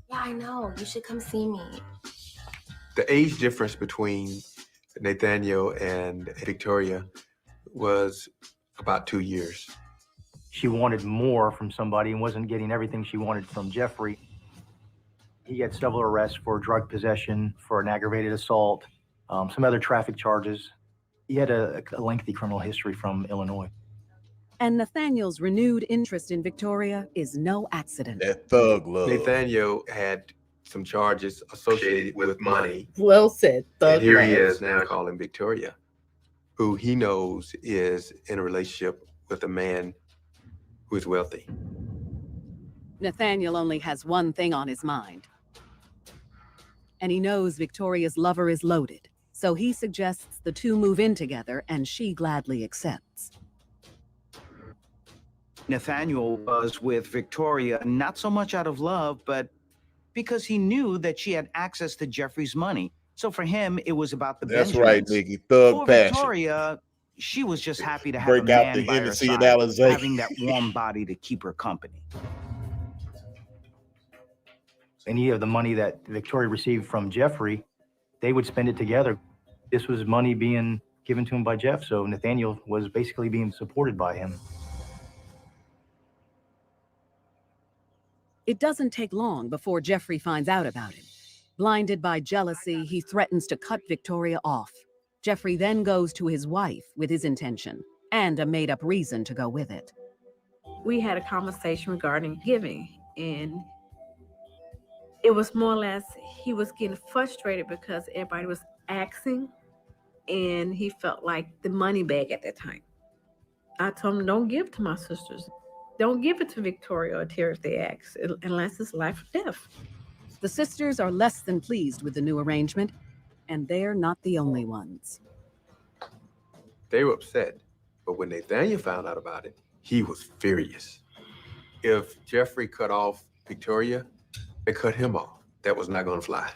Yeah, I know. You should come see me. The age difference between Nathaniel and Victoria was about 2 years. She wanted more from somebody and wasn't getting everything she wanted from Jeffrey. He had several arrests for drug possession, for an aggravated assault, some other traffic charges. He had a lengthy criminal history from Illinois. And Nathaniel's renewed interest in Victoria is no accident. That thug love. Nathaniel had some charges associated with money. Well said. Thug And here he love. is now calling Victoria, who he knows is in a relationship with a man who is wealthy. Nathaniel only has one thing on his mind. And he knows Victoria's lover is loaded, so he suggests the two move in together, and she gladly accepts. Nathaniel was with Victoria not so much out of love, but because he knew that she had access to Jeffrey's money. So for him, it was about the That's Benjamins. right, Nikki. Thug For passion. Victoria, she was just happy to have Break a out man the by her Hennessy side, and Alizé. having that warm body to keep her company. Any of the money that Victoria received from Jeffrey, they would spend it together. This was money being given to him by Jeff, so Nathaniel was basically being supported by him. It doesn't take long before Jeffrey finds out about him. Blinded by jealousy, he threatens to cut Victoria off. Jeffrey then goes to his wife with his intention and a made-up reason to go with it. We had a conversation regarding giving, and it was more or less he was getting frustrated because everybody was asking, and he felt like the money bag at that time. I told him, don't give to my sisters. Don't give it to Victoria or Terry if they ask, unless it's life or death. The sisters are less than pleased with the new arrangement, and they're not the only ones. They were upset, but when Nathaniel found out about it, he was furious. If Jeffrey cut off Victoria, they cut him off. That was not going to fly.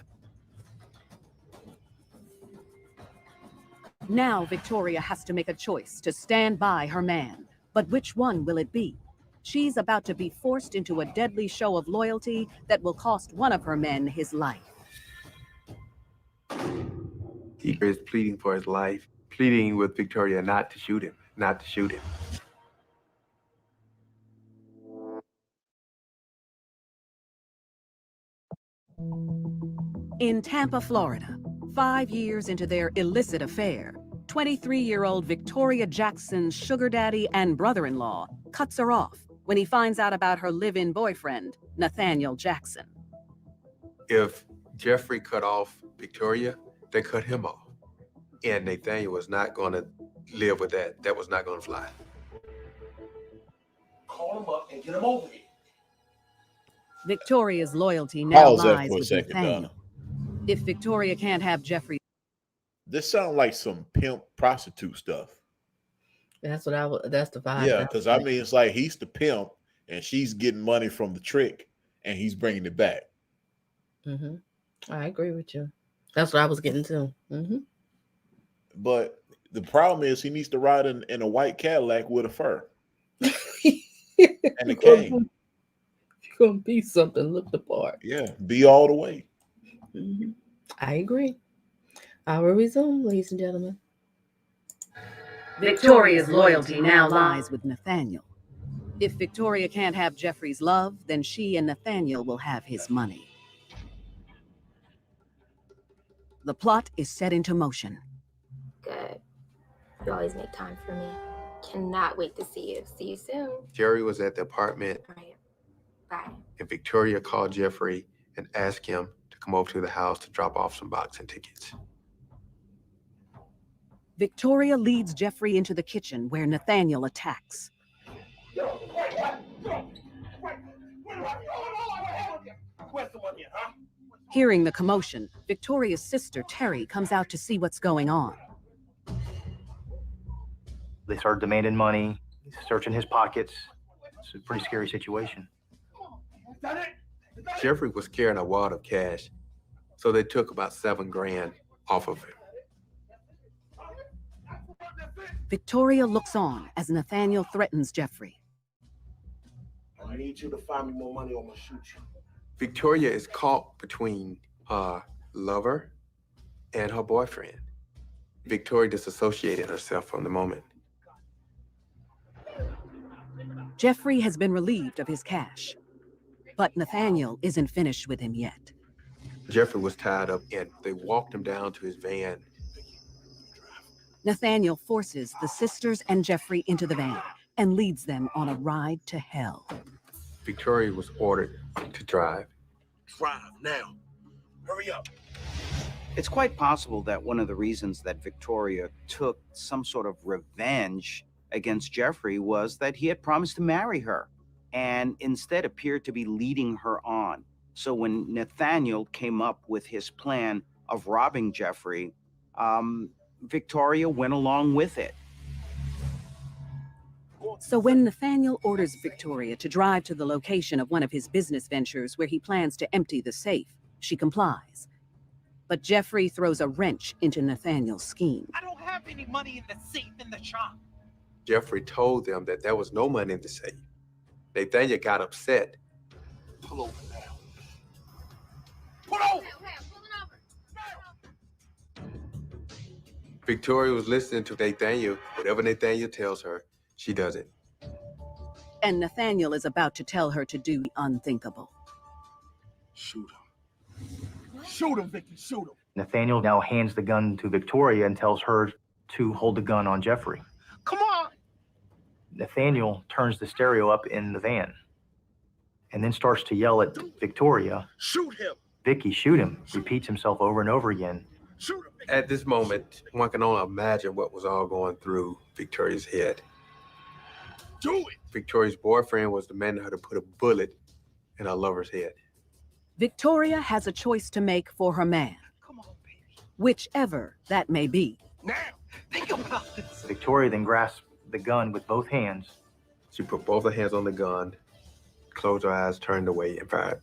Now Victoria has to make a choice to stand by her man. But which one will it be? She's about to be forced into a deadly show of loyalty that will cost one of her men his life. He is pleading for his life, pleading with Victoria not to shoot him, not to shoot him. In Tampa, Florida, 5 years into their illicit affair, 23-year-old Victoria Jackson's sugar daddy and brother-in-law cuts her off when he finds out about her live-in boyfriend, Nathaniel Jackson. If Jeffrey cut off Victoria, they cut him off. And Nathaniel was not going to live with that. That was not going to fly. Call him up and get him over here. Victoria's loyalty now Pause that lies for a with second, Nathaniel. Donna. If Victoria can't have Jeffrey, This sounds like some pimp prostitute stuff. That's what that's the vibe. Yeah, because I mean, it's like he's the pimp and she's getting money from the trick and he's bringing it back. Mm-hmm. I agree with you. That's what I was getting to. Mm-hmm. But the problem is he needs to ride in a white Cadillac with a fur and a cane. If you're gonna be something, look the part. Yeah, be all the way. Mm-hmm. I agree. I will resume, ladies and gentlemen. Victoria's loyalty now lies with Nathaniel. If Victoria can't have Jeffrey's love, then she and Nathaniel will have his money. The plot is set into motion. Good. You always make time for me. Cannot wait to see you. See you soon. Jerry was at the apartment. All right. Bye. And Victoria called Jeffrey and asked him to come over to the house to drop off some boxing tickets. Victoria leads Jeffrey into the kitchen where Nathaniel attacks. Hearing the commotion, Victoria's sister, Terry, comes out to see what's going on. They started demanding money, searching his pockets. It's a pretty scary situation. Jeffrey was carrying a wad of cash, so they took about $7 grand off of him. Victoria looks on as Nathaniel threatens Jeffrey. I need you to find me more money or I'm gonna shoot you. Victoria is caught between her lover and her boyfriend. Victoria disassociated herself from the moment. Jeffrey has been relieved of his cash, but Nathaniel isn't finished with him yet. Jeffrey was tied up and they walked him down to his van. Nathaniel forces the sisters and Jeffrey into the van and leads them on a ride to hell. Victoria was ordered to drive. Drive now. Hurry up. It's quite possible that one of the reasons that Victoria took some sort of revenge against Jeffrey was that he had promised to marry her and instead appeared to be leading her on. So when Nathaniel came up with his plan of robbing Jeffrey, Victoria went along with it. So when Nathaniel orders Victoria to drive to the location of one of his business ventures where he plans to empty the safe, she complies. But Jeffrey throws a wrench into Nathaniel's scheme. I don't have any money in the safe in the shop. Jeffrey told them that there was no money in the safe. Nathaniel got upset. Pull over now. Pull over! Victoria was listening to Nathaniel. Whatever Nathaniel tells her, she does it. And Nathaniel is about to tell her to do the unthinkable. Shoot him. Shoot him, Vicky, shoot him. Nathaniel now hands the gun to Victoria and tells her to hold the gun on Jeffrey. Come on! Nathaniel turns the stereo up in the van and then starts to yell at Victoria. Shoot him! Vicky, shoot him. Repeats himself over and over again. Shoot him! At this moment, one can only imagine what was all going through Victoria's head. Do it! Victoria's boyfriend was demanding her to put a bullet in her lover's head. Victoria has a choice to make for her man. Come on, baby. Whichever that may be. Now! Think about this. Victoria then grasps the gun with both hands. She put both her hands on the gun, closed her eyes, turned away, and fired.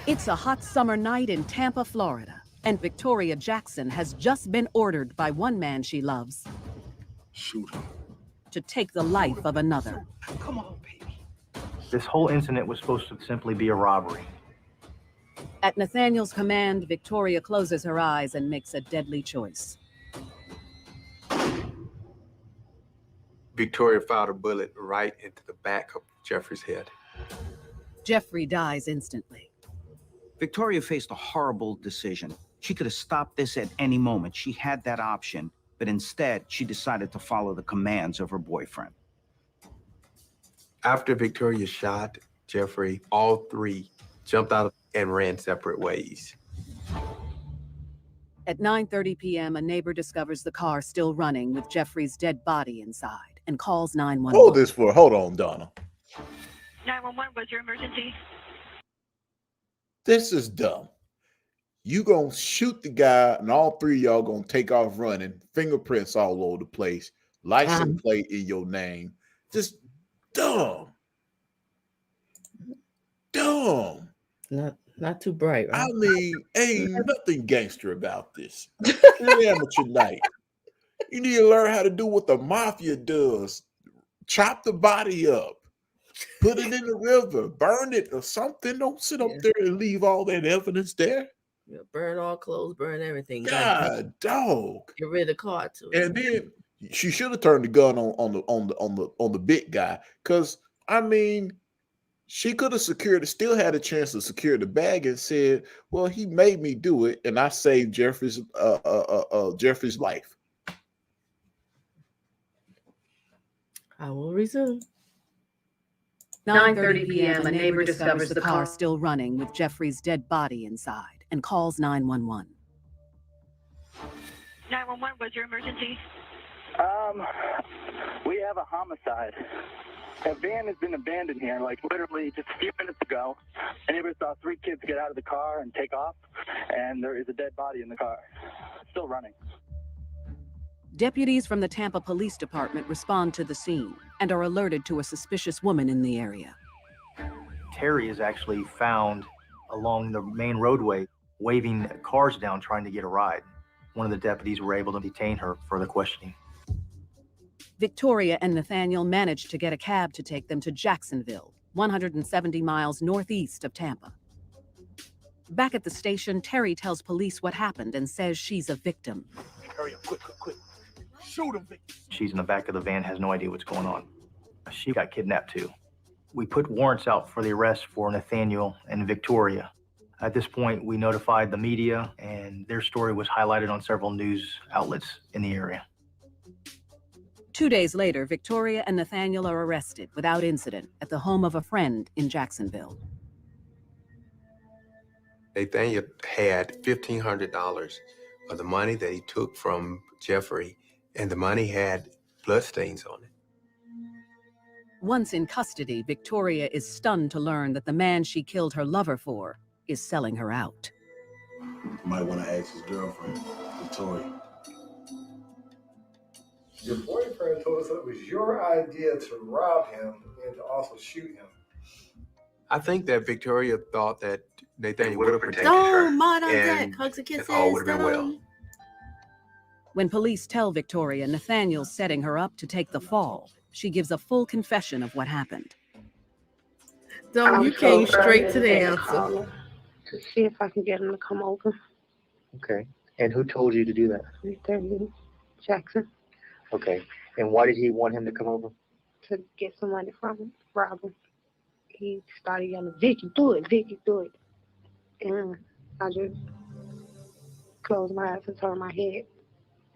It's a hot summer night in Tampa, Florida, and Victoria Jackson has just been ordered by one man she loves Shoot him. to take the life of another. Come on, baby. This whole incident was supposed to simply be a robbery. At Nathaniel's command, Victoria closes her eyes and makes a deadly choice. Victoria fired a bullet right into the back of Jeffrey's head. Jeffrey dies instantly. Victoria faced a horrible decision. She could have stopped this at any moment. She had that option, but instead, she decided to follow the commands of her boyfriend. After Victoria shot Jeffrey, all three jumped out and ran separate ways. At 9:30 p.m., a neighbor discovers the car still running with Jeffrey's dead body inside and calls 911. Hold on, Donna. 911, what's your emergency? This is dumb. You gonna shoot the guy, and all three of y'all gonna take off running, fingerprints all over the place, license plate in your name. Just dumb. Dumb. Not too bright, right? I mean, ain't nothing gangster about this. Amateur night. You need to learn how to do what the mafia does. Chop the body up. Put it in the river. Burn it or something. Don't sit up there and leave all that evidence there. Yeah, burn all clothes, burn everything. God, dog. Get rid of the car too. And then she should have turned the gun on the big guy. Because I mean, she could have still had a chance to secure the bag and said, well, he made me do it, and I saved Jeffrey's life. I will resume. 9:30 p.m., a neighbor discovers the car still running with Jeffrey's dead body inside and calls 911. 911, what's your emergency? We have a homicide. A van has been abandoned here, like literally just a few minutes ago. A neighbor saw 3 kids get out of the car and take off, and there is a dead body in the car. It's still running. Deputies from the Tampa Police Department respond to the scene and are alerted to a suspicious woman in the area. Terry is actually found along the main roadway, waving cars down, trying to get a ride. One of the deputies were able to detain her for the questioning. Victoria and Nathaniel managed to get a cab to take them to Jacksonville, 170 miles northeast of Tampa. Back at the station, Terry tells police what happened and says she's a victim. Hurry up, quick. Shoot him, Vic. She's in the back of the van, has no idea what's going on. She got kidnapped too. We put warrants out for the arrest for Nathaniel and Victoria. At this point, we notified the media, and their story was highlighted on several news outlets in the area. 2 days later, Victoria and Nathaniel are arrested without incident at the home of a friend in Jacksonville. Nathaniel had $1,500 of the money that he took from Jeffrey, and the money had bloodstains on it. Once in custody, Victoria is stunned to learn that the man she killed her lover for is selling her out. You might want to ask his girlfriend, Victoria. Your boyfriend told us that it was your idea to rob him and to also shoot him. I think that Victoria thought that Nathaniel would have protected No, her. Mud on deck. and Hugs and kisses. it all would have been well. When police tell Victoria Nathaniel's setting her up to take the fall, she gives a full confession of what happened. Don't you came straight to the answer. To see if I can get him to come over. Okay. And who told you to do that? Nathaniel Jackson. Okay. And why did he want him to come over? To get some money from him, rob him. He started yelling, Vicky, do it, Vicky, do it. And I just closed my eyes and turned my head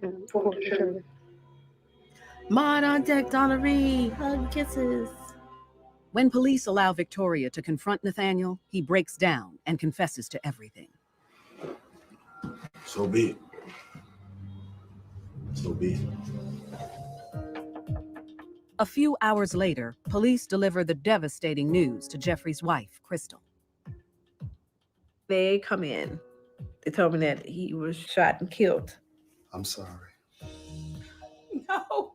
and pulled the trigger. Mud on deck, Donna Reed. Hug and kisses. When police allow Victoria to confront Nathaniel, he breaks down and confesses to everything. So be it. So be it. A few hours later, police deliver the devastating news to Jeffrey's wife, Crystal. They come in. They told me that he was shot and killed. I'm sorry. No.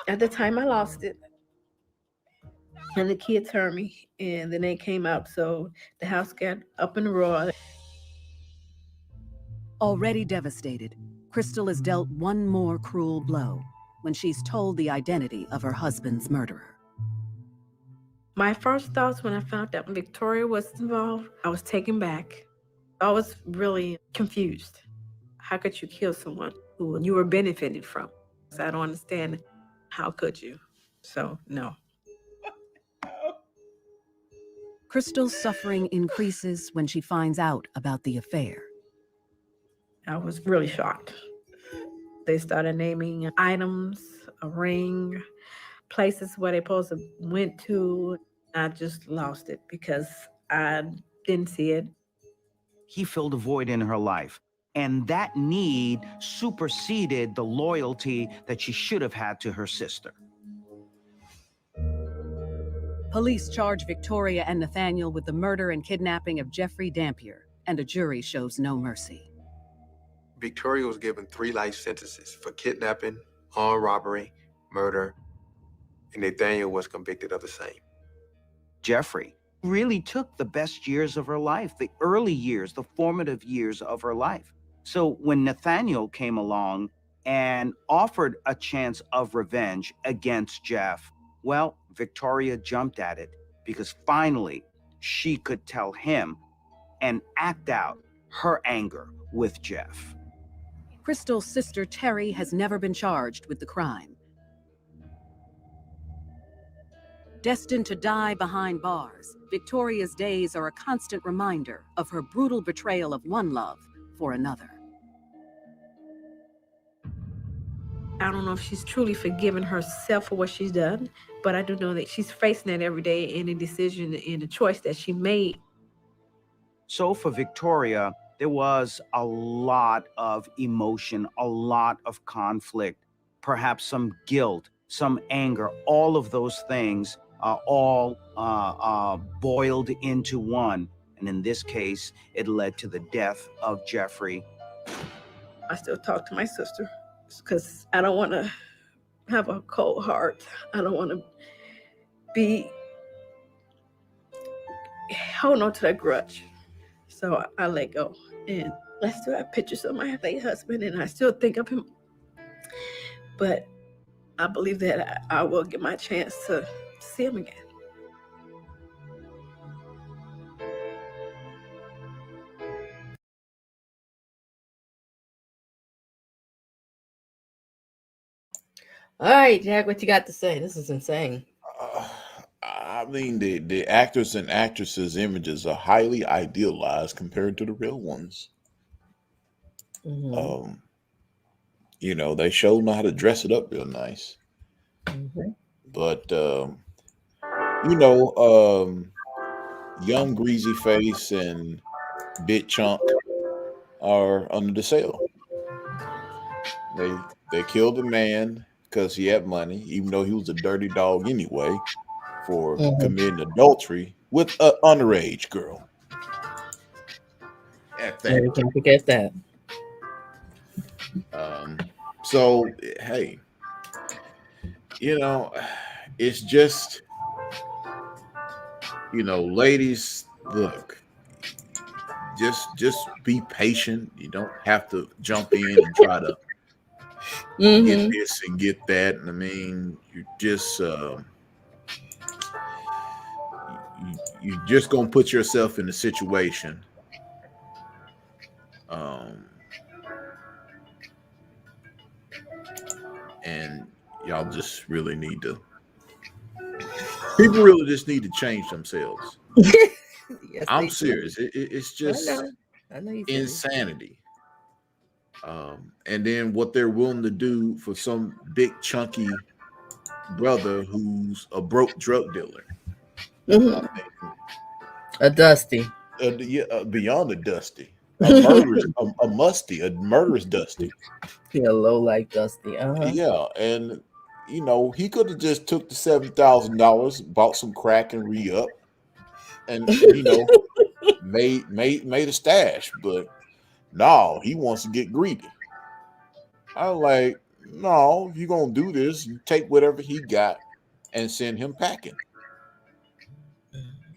At the time, I lost it. And the kids heard me, and then they came out, so the house got up in a roar. Already devastated, Crystal is dealt one more cruel blow when she's told the identity of her husband's murderer. My first thoughts when I found out Victoria was involved, I was taken back. I was really confused. How could you kill someone who you were benefiting from? So I don't understand. How could you? So, no. Crystal's suffering increases when she finds out about the affair. I was really shocked. They started naming items, a ring, places where they supposed to went to. I just lost it because I didn't see it. He filled a void in her life, and that need superseded the loyalty that she should have had to her sister. Police charge Victoria and Nathaniel with the murder and kidnapping of Jeffrey Dampier, and a jury shows no mercy. Victoria was given 3 life sentences for kidnapping, armed robbery, murder, and Nathaniel was convicted of the same. Jeffrey really took the best years of her life, the early years, the formative years of her life. So when Nathaniel came along and offered a chance of revenge against Jeff, well, Victoria jumped at it because finally she could tell him and act out her anger with Jeff. Crystal's sister Terry has never been charged with the crime. Destined to die behind bars, Victoria's days are a constant reminder of her brutal betrayal of one love for another. I don't know if she's truly forgiven herself for what she's done, but I do know that she's facing it every day in a decision, in a choice that she made. So for Victoria, there was a lot of emotion, a lot of conflict, perhaps some guilt, some anger. All of those things are all boiled into one. And in this case, it led to the death of Jeffrey. I still talk to my sister because I don't want to have a cold heart. I don't want to be holding on to that grudge. So I let go. And I still have pictures of my late husband, and I still think of him. But I believe that I will get my chance to see him again. All right, Jack, what you got to say? This is insane. I mean, the actors and actresses' images are highly idealized compared to the real ones. Mm-hmm. You know, they sure know how to dress it up real nice. Mm-hmm. But you know, young greasy face and big chunk are under the sale. They killed a man because he had money, even though he was a dirty dog anyway, for committing adultery with an underage girl. At that, we can't forget that. So hey, you know, it's just, you know, ladies, look, just be patient. You don't have to jump in and try to get this and get that. I mean, you just you're just gonna put yourself in a situation and y'all just really need to, people really just need to change themselves. Yes, I'm serious. It's just I know insanity. And then what they're willing to do for some big chunky brother who's a broke drug dealer. Mm-hmm. A dusty. Beyond a dusty. A murderous, a musty, a murderous dusty. Yeah, low like dusty. Yeah, and you know, he could have just took the $7,000, bought some crack and re-up, and you know, made a stash. But no, he wants to get greedy. I'm like, no, if you're gonna do this, you take whatever he got and send him packing.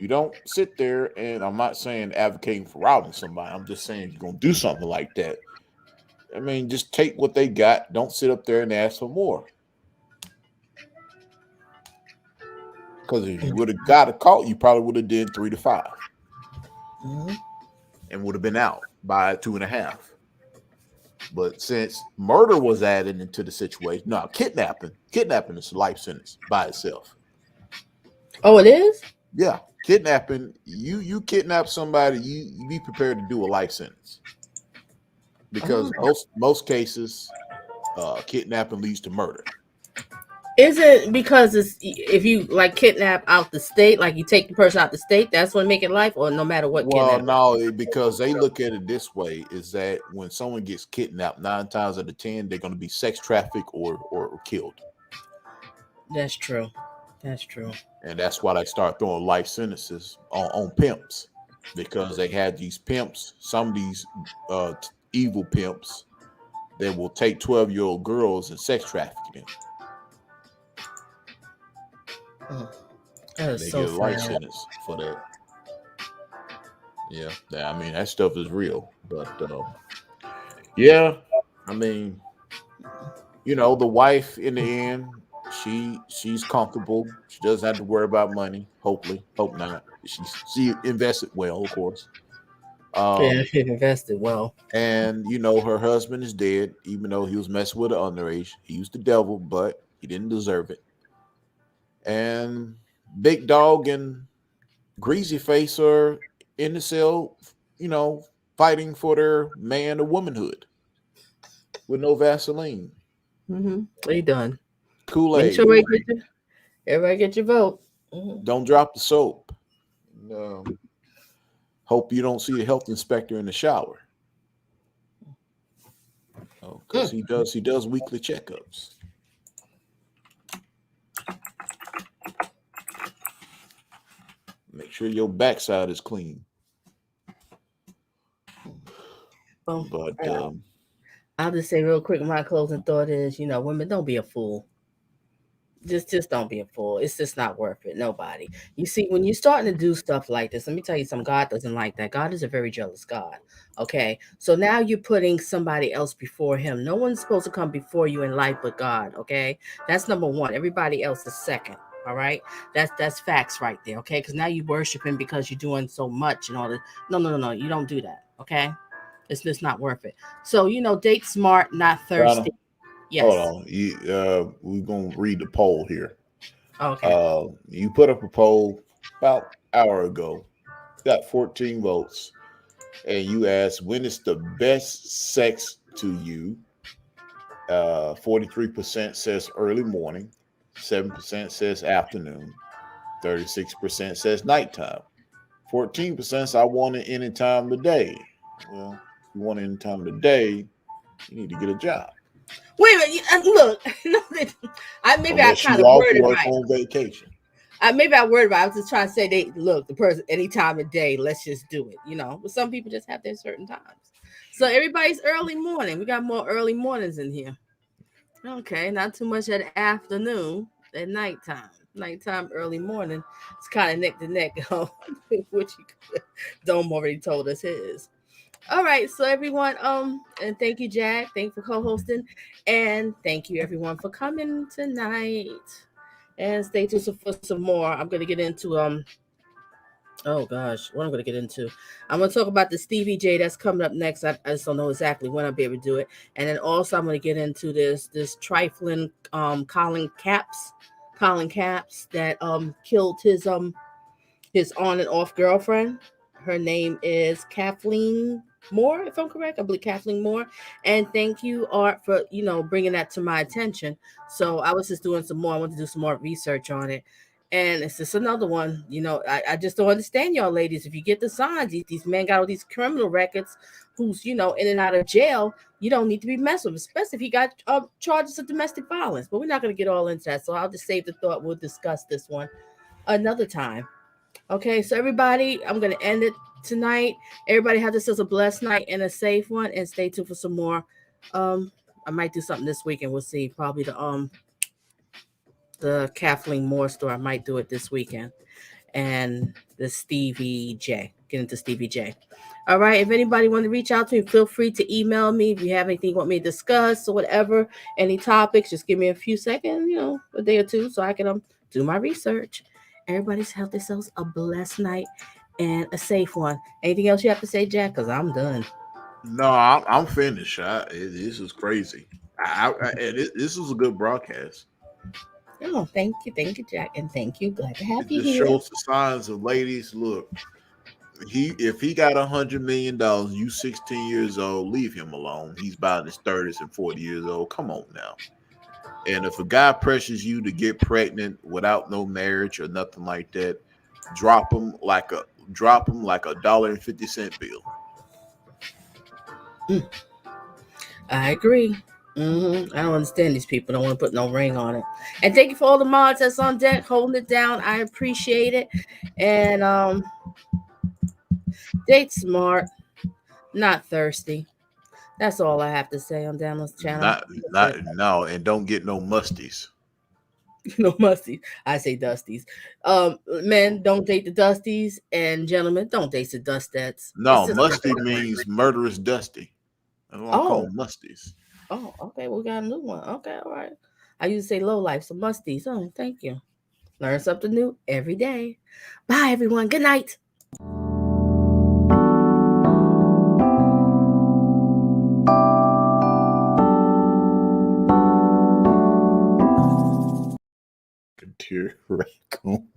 You don't sit there, and I'm not saying advocating for robbing somebody. I'm just saying if you're gonna do something like that, I mean, just take what they got. Don't sit up there and ask for more. Because if you would have got a caught, you probably would have did 3 to 5 and would have been out by 2.5. But since murder was added into the situation, no, kidnapping is a life sentence by itself. Oh, it is? Yeah, kidnapping. You kidnap somebody, you be prepared to do a life sentence because most cases, kidnapping leads to murder. Is it because it's if you like kidnap out the state, like you take the person out the state, that's what make it life, or no matter what Well, kidnap? no, because they look at it this way: is that when someone gets kidnapped, 9 times out of 10, they're going to be sex trafficked or killed. That's true. That's true. And that's why they start throwing life sentences on pimps, because they had these pimps, some of these evil pimps that will take 12-year-old girls and sex traffic them. That is They so get a life sad. sentence for that. Yeah, I mean that stuff is real, but yeah, I mean, the wife in the end, she's comfortable. She doesn't have to worry about money. Hopefully, hope not. She invested well, of course. Yeah, she invested well. And her husband is dead, even though he was messing with her underage. He was the devil, but he didn't deserve it. And Big Dog and Greasy Face are in the cell, fighting for their man or womanhood with no Vaseline. They done. Kool-Aid. Make sure everybody get your vote. Don't drop the soap. Hope you don't see the health inspector in the shower. Because he does weekly checkups. Make sure your backside is clean. But I'll just say real quick, my closing thought is, women, don't be a fool. Just don't be a fool. It's just not worth it. Nobody. You see, when you're starting to do stuff like this, let me tell you something. God doesn't like that. God is a very jealous God. Okay. So now you're putting somebody else before him. No one's supposed to come before you in life but God. Okay. That's number one. Everybody else is second. All right. That's facts right there. Okay. Because now you worship him because you're doing so much and all that. No. You don't do that. Okay. It's just not worth it. So, date smart, not thirsty. Donna, Yes. hold on. We're gonna read the poll here. Okay. You put up a poll about an hour ago. Got 14 votes, and you asked, when is the best sex to you? 43% says early morning, 7% says afternoon, 36% says nighttime, 14% says I want it any time of the day. Well, if you want it any time of the day, you need to get a job. Wait a minute. Look, maybe Unless I kind you of off worded work right. on vacation. Maybe I worded right. I was just trying to say, the person any time of day. Let's just do it. But some people just have their certain times. So everybody's early morning. We got more early mornings in here. Okay, not too much at afternoon. At nighttime. Nighttime, early morning. It's kind of neck to neck. Which Dome already told us his. All right, so everyone, and thank you, Jack. Thank you for co-hosting, and thank you everyone for coming tonight. And stay tuned for some more. I'm gonna get into oh gosh, what I'm gonna get into. I'm gonna talk about the Stevie J that's coming up next. I just don't know exactly when I'll be able to do it. And then also I'm gonna get into this trifling Colin Caps that killed his on and off girlfriend. Her name is Kathleen Moore, if I'm correct. I believe Kathleen Moore. And thank you, Art, for bringing that to my attention. So I was just doing some more. I want to do some more research on it. And it's just another one. I just don't understand y'all ladies. If you get the signs, these men got all these criminal records, who's in and out of jail. You don't need to be messed with, especially if he got charges of domestic violence. But we're not going to get all into that. So I'll just save the thought. We'll discuss this one another time. Okay, so everybody, I'm going to end it tonight. Everybody have this as a blessed night and a safe one, and stay tuned for some more. I might do something this weekend. We'll see. Probably the Kathleen Moore store. I might do it this weekend. And the Stevie J. Get into Stevie J. All right. If anybody want to reach out to me, feel free to email me. If you have anything you want me to discuss or whatever, any topics, just give me a few seconds, a day or two, so I can do my research. Everybody have themselves a blessed night and a safe one. Anything else you have to say, Jack? Because I'm done. No, I'm finished. This is crazy. This was a good broadcast. Oh, thank you, Jack, and thank you. Glad to have It you just here. shows the signs of ladies. Look, if he got $100 million, you 16 years old, leave him alone. He's about in his 30s and 40 years old. Come on now. And if a guy pressures you to get pregnant without no marriage or nothing like that, drop him like a $1.50 bill. I agree. I don't understand these people. Don't want to put no ring on it. And thank you for all the mods that's on deck holding it down. I appreciate it. And date smart, not thirsty. That's all I have to say on Daniel's channel. No, and don't get no musties. No musties. I say dusties. Men, don't date the dusties, and gentlemen, don't date the dustettes. No, musty means murderous dusty. That's what I call them musties. Oh, okay. We got a new one. Okay, all right. I used to say low life, so musties. Oh, thank you. Learn something new every day. Bye, everyone. Good night. Dear raccoon.